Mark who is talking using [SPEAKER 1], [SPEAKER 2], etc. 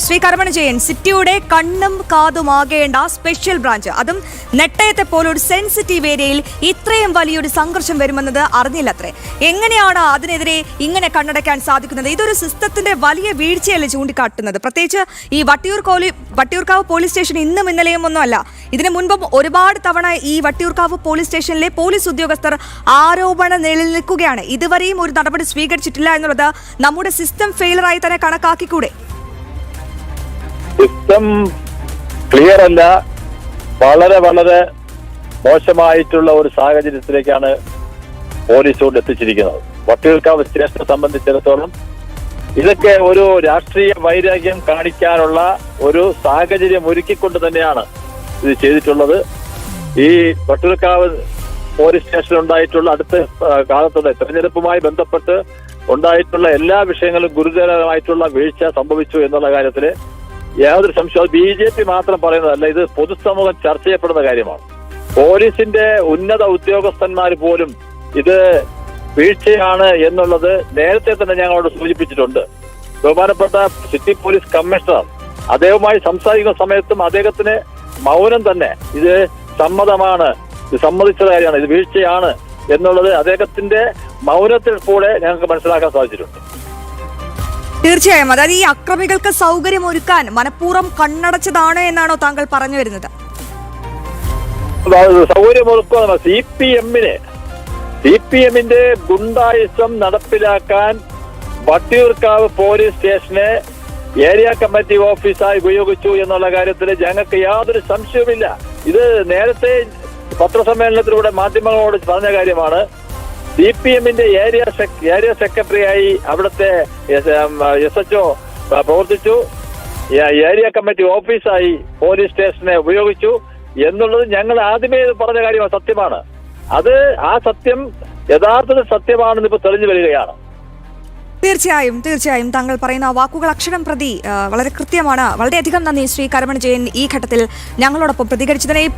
[SPEAKER 1] ശ്രീ കരമന ജയൻ, സിറ്റിയുടെ കണ്ണും കാതുമാകേണ്ട special branch, അതും നെട്ടയത്തെ പോലൊരു സെൻസിറ്റീവ് ഏരിയയിൽ ഇത്രയും വലിയൊരു സംഘർഷം വരുമെന്നത് അറിഞ്ഞില്ലത്രേ. എങ്ങനെയാണ് അതിനെതിരെ ഇങ്ങനെ കണ്ണടയ്ക്കാൻ സാധിക്കുന്നത്? ഇതൊരു സിസ്റ്റത്തിന്റെ വലിയ വീഴ്ചയല്ലേ ചൂണ്ടിക്കാട്ടുന്നത്? പ്രത്യേകിച്ച് ഈ വട്ടിയൂർക്കാവ് പോലീസ് സ്റ്റേഷൻ ഇന്നും ഇന്നലെയും ഒന്നുമല്ല, ഇതിനു മുൻപും ഒരുപാട് തവണ ഈ വട്ടിയൂർക്കാവ് പോലീസ് സ്റ്റേഷനിലെ പോലീസ് ഉദ്യോഗസ്ഥർ ആരോപണം നിലനിൽക്കുകയാണ്. ഇതുവരെയും ഒരു നടപടി സ്വീകരിച്ചിട്ടില്ല എന്നുള്ളത് നമ്മുടെ സിസ്റ്റം ഫെയിലറായി തന്നെ കണക്കാക്കിക്കൂടെ?
[SPEAKER 2] സിസ്റ്റം ക്ലിയർ അല്ല, വളരെ വളരെ മോശമായിട്ടുള്ള ഒരു സാഹചര്യത്തിലേക്കാണ് പോലീസ് കൊണ്ട് എത്തിച്ചിരിക്കുന്നത്. വട്ടിയൂർക്കാവ് സ്റ്റേഷനെ സംബന്ധിച്ചിടത്തോളം ഇതൊക്കെ ഒരു രാഷ്ട്രീയ വൈരാഗ്യം കാണിക്കാനുള്ള ഒരു സാഹചര്യം ഒരുക്കിക്കൊണ്ട് തന്നെയാണ് ഇത് ചെയ്തിട്ടുള്ളത്. ഈ വട്ടിയൂർക്കാവ് പോലീസ് സ്റ്റേഷനിൽ ഉണ്ടായിട്ടുള്ള അടുത്ത കാലത്തുള്ള തെരഞ്ഞെടുപ്പുമായി ബന്ധപ്പെട്ട് ഉണ്ടായിട്ടുള്ള എല്ലാ വിഷയങ്ങളും ഗുരുതരമായിട്ടുള്ള വീഴ്ച സംഭവിച്ചു എന്നുള്ള കാര്യത്തിൽ യാതൊരു സംശയവും BJP മാത്രം പറയുന്നതല്ല, ഇത് പൊതുസമൂഹം ചർച്ച ചെയ്യപ്പെടുന്ന കാര്യമാണ്. പോലീസിന്റെ ഉന്നത ഉദ്യോഗസ്ഥന്മാർ പോലും ഇത് വീഴ്ചയാണ് എന്നുള്ളത് നേരത്തെ തന്നെ ഞങ്ങളോട് സൂചിപ്പിച്ചിട്ടുണ്ട്. ബഹുമാനപ്പെട്ട സിറ്റി പോലീസ് കമ്മീഷണർ അദ്ദേഹവുമായി സംസാരിക്കുന്ന സമയത്തും അദ്ദേഹത്തിന് മൗനം തന്നെ ഇത് സമ്മതമാണ്, ഇത് സമ്മതിച്ച കാര്യമാണ്, ഇത് വീഴ്ചയാണ് എന്നുള്ളത് അദ്ദേഹത്തിന്റെ മൗനത്തിൽ കൂടെ ഞങ്ങൾക്ക് മനസ്സിലാക്കാൻ സാധിച്ചിട്ടുണ്ട്.
[SPEAKER 1] തീർച്ചയായും, അതായത് ഈ അക്രമികൾക്ക് സൗകര്യം ഒരുക്കാൻ മനഃപൂർവ്വം കണ്ണടച്ചതാണ് എന്നാണോ താങ്കൾ പറഞ്ഞു വരുന്നത്?
[SPEAKER 2] സൗകര്യമൊരുക്കുക CPMന്റെ ഗുണ്ടായിസം നടപ്പിലാക്കാൻ വട്ടിയൂർക്കാവ് പോലീസ് സ്റ്റേഷനെ ഏരിയ കമ്മിറ്റി ഓഫീസായി ഉപയോഗിച്ചു എന്നുള്ള കാര്യത്തിൽ ഞങ്ങൾക്ക് യാതൊരു സംശയവുമില്ല. ഇത് നേരത്തെ പത്രസമ്മേളനത്തിലൂടെ മാധ്യമങ്ങളോട് പറഞ്ഞ കാര്യമാണ്. CPMന്റെ ഏരിയ സെക്രട്ടറിയായി അവിടുത്തെ SHO പ്രവർത്തിച്ചു, ഏരിയ കമ്മിറ്റി ഓഫീസായി പോലീസ് സ്റ്റേഷനെ ഉപയോഗിച്ചു എന്നുള്ളത് ഞങ്ങൾ ആദ്യമേ പറഞ്ഞ കാര്യമാണ്, സത്യമാണ്. അത് ആ സത്യം യഥാർത്ഥത്തിൽ സത്യമാണെന്ന് ഇപ്പൊ തെളിഞ്ഞു വരികയാണ്.
[SPEAKER 1] തീർച്ചയായും താങ്കൾ പറയുന്ന വാക്കുകൾ അക്ഷരം പ്രതി വളരെ കൃത്യമാണ്. വളരെയധികം നന്ദി ശ്രീ കരമന ജയൻ ഈ ഘട്ടത്തിൽ ഞങ്ങളോടൊപ്പം പ്രതികരിച്ചതിനെ.